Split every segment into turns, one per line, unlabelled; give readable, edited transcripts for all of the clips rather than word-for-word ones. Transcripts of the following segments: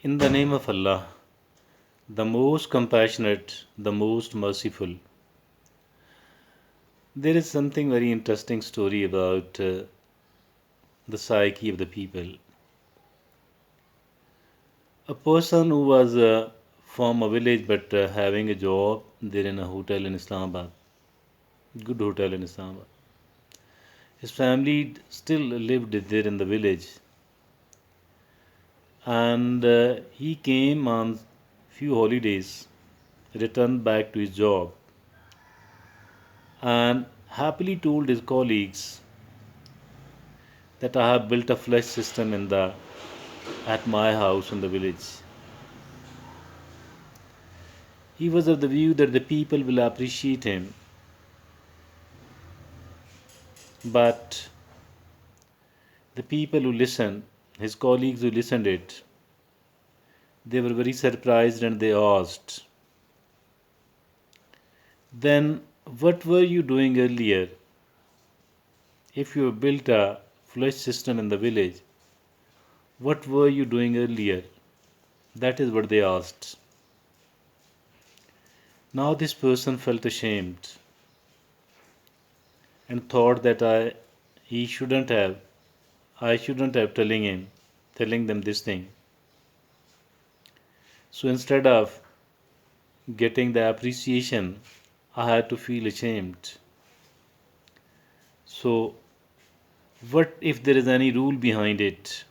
In the name of Allah, the most compassionate, the most merciful. There is something very interesting story about the psyche of the people. A person who was from a village but having a job there in a hotel in Islamabad, good hotel in Islamabad. His family still lived there in the village, and he came on few holidays, returned back to his job, and happily told his colleagues that I have built a flush system in the at my house in the village. He was of the view that the people will appreciate him, but the people who listened, his colleagues who listened it, they were very surprised and they asked, "Then what were you doing earlier? If you built a flush system in the village, what were you doing earlier?" That is what they asked. Now this person felt ashamed and thought that he shouldn't have I shouldn't have telling them this thing. So instead of getting the appreciation, I had to feel ashamed. So what if there is any rule behind it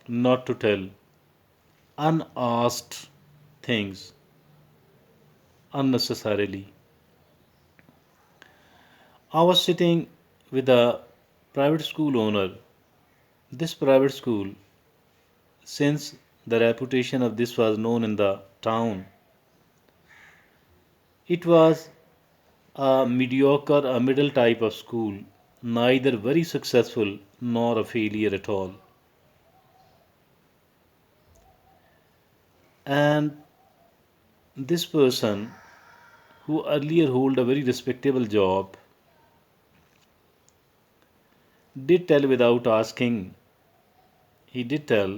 not to tell unasked things unnecessarily? I was sitting with a private school owner. This private school, since the reputation of this was known in the town, it was a mediocre, a middle type of school, neither very successful nor a failure at all. And this person, who earlier held a very respectable job, did tell without asking, he did tell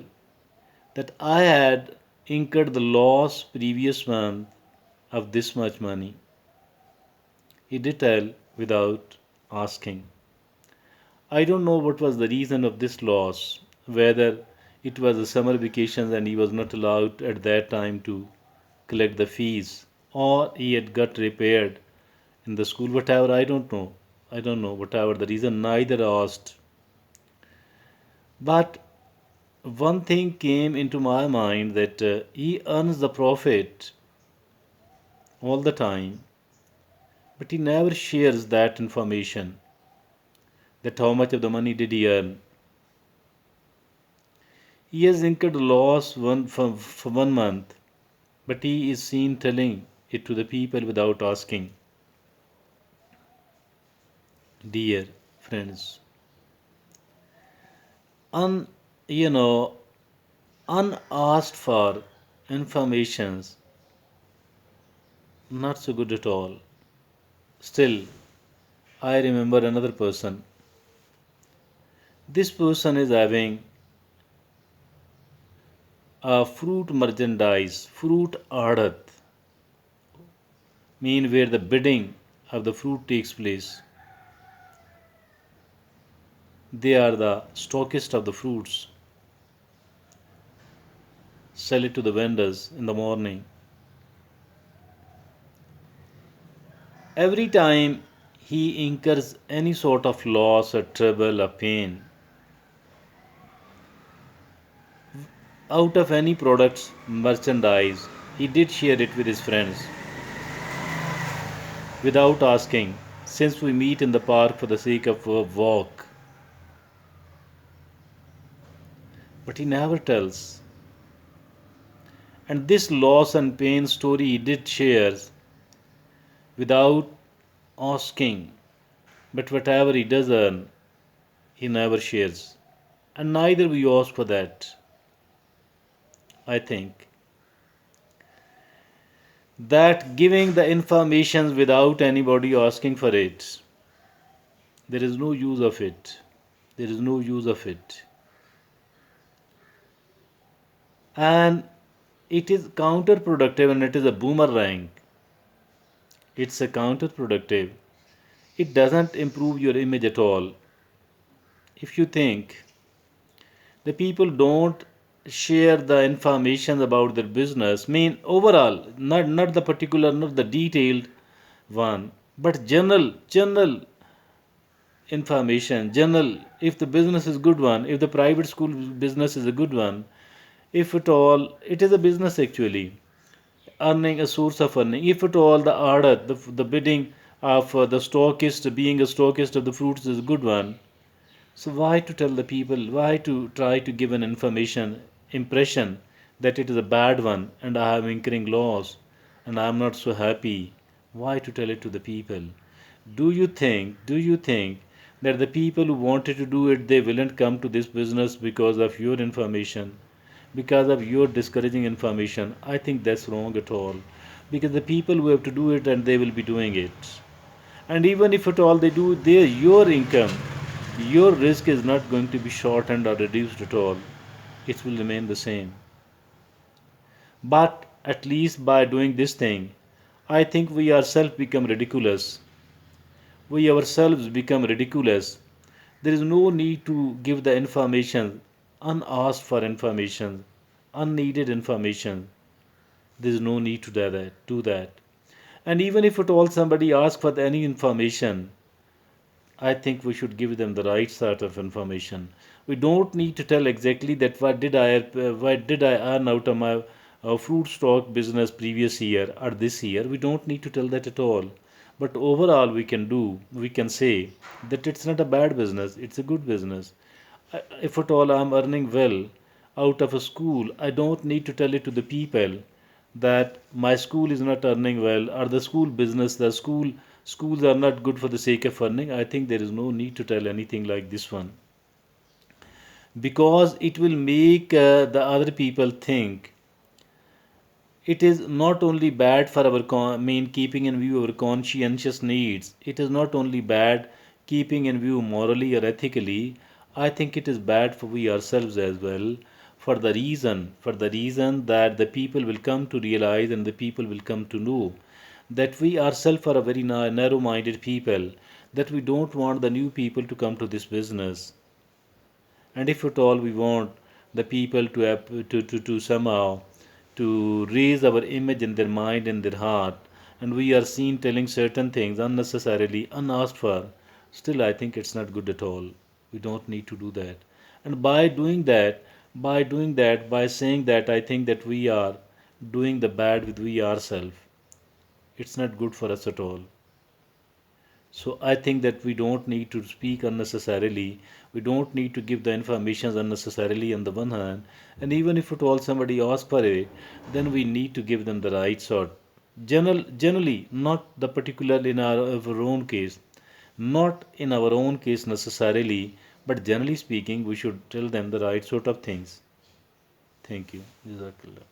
that I had incurred the loss previous month of this much money. He did tell without asking. I don't know what was the reason of this loss, whether it was the summer vacations and he was not allowed at that time to collect the fees, or he had got repaired in the school, whatever, I don't know. I don't know, whatever the reason, neither asked. But one thing came into my mind that he earns the profit all the time, but he never shares that information, that how much of the money did he earn. He has incurred a loss for 1 month, but he is seen telling it to the people without asking. Dear friends, un, you know, unasked for informations, not so good at all. Still, I remember another person. This person is having a fruit merchandise, fruit adat, mean where the bidding of the fruit takes place. They are the stockist of the fruits, sell it to the vendors in the morning. Every time he incurs any sort of loss or trouble or pain out of any product's merchandise, he did share it with his friends without asking, since we meet in the park for the sake of a walk. But he never tells. And this loss and pain story he did share without asking. But whatever he does earn, he never shares. And neither we ask for that. I think that giving the information without anybody asking for it, there is no use of it. There is no use of it. And it is counterproductive and it is a boomerang. It's a counterproductive. It doesn't improve your image at all. If you think the people don't share the information about their business, mean overall, not the particular, not the detailed one, but general information, general. If the business is good one, if the private school business is a good one, if at all, it is a business actually, earning a source of earning. If at all the order, the bidding of the stockist, being a stockist of the fruits is a good one, so why to tell the people, why to try to give an information impression that it is a bad one and I am incurring loss and I am not so happy? Why to tell it to the people? Do you think that the people who wanted to do it they will not come to this business because of your information, because of your discouraging information? I think that's wrong at all. Because the people who have to do it and they will be doing it. And even if at all they do, they your income, your risk is not going to be shortened or reduced at all. It will remain the same. But at least by doing this thing, I think we ourselves become ridiculous. We ourselves become ridiculous. There is no need to give the information, unasked for information, unneeded information. There is no need to do that. And even if at all somebody asks for any information, I think we should give them the right sort of information. We don't need to tell exactly that what did I earn out of my fruit stock business previous year or this year. We don't need to tell that at all. But overall, we can say that it's not a bad business. It's a good business. If at all I'm earning well out of a school, I don't need to tell it to the people that my school is not earning well or the schools are not good for the sake of earning. I think there is no need to tell anything like this one, because it will make the other people think it is not only bad for our keeping in view our conscientious needs. It is not only bad keeping in view morally or ethically. I think it is bad for we ourselves as well, for the reason that the people will come to realize and the people will come to know that we ourselves are a very narrow-minded people, that we don't want the new people to come to this business. And if at all we want the people to somehow to raise our image in their mind and their heart, and we are seen telling certain things unnecessarily, unasked for, still I think it's not good at all. We don't need to do that. And by saying that, I think that we are doing the bad with we ourselves. It's not good for us at all. So I think that we don't need to speak unnecessarily. We don't need to give the information unnecessarily on the one hand. And even if at all somebody asks for it, then we need to give them the right sort. Generally, not the particular in our own case, not in our own case necessarily, but generally speaking, we should tell them the right sort of things. Thank you. Jazakallah.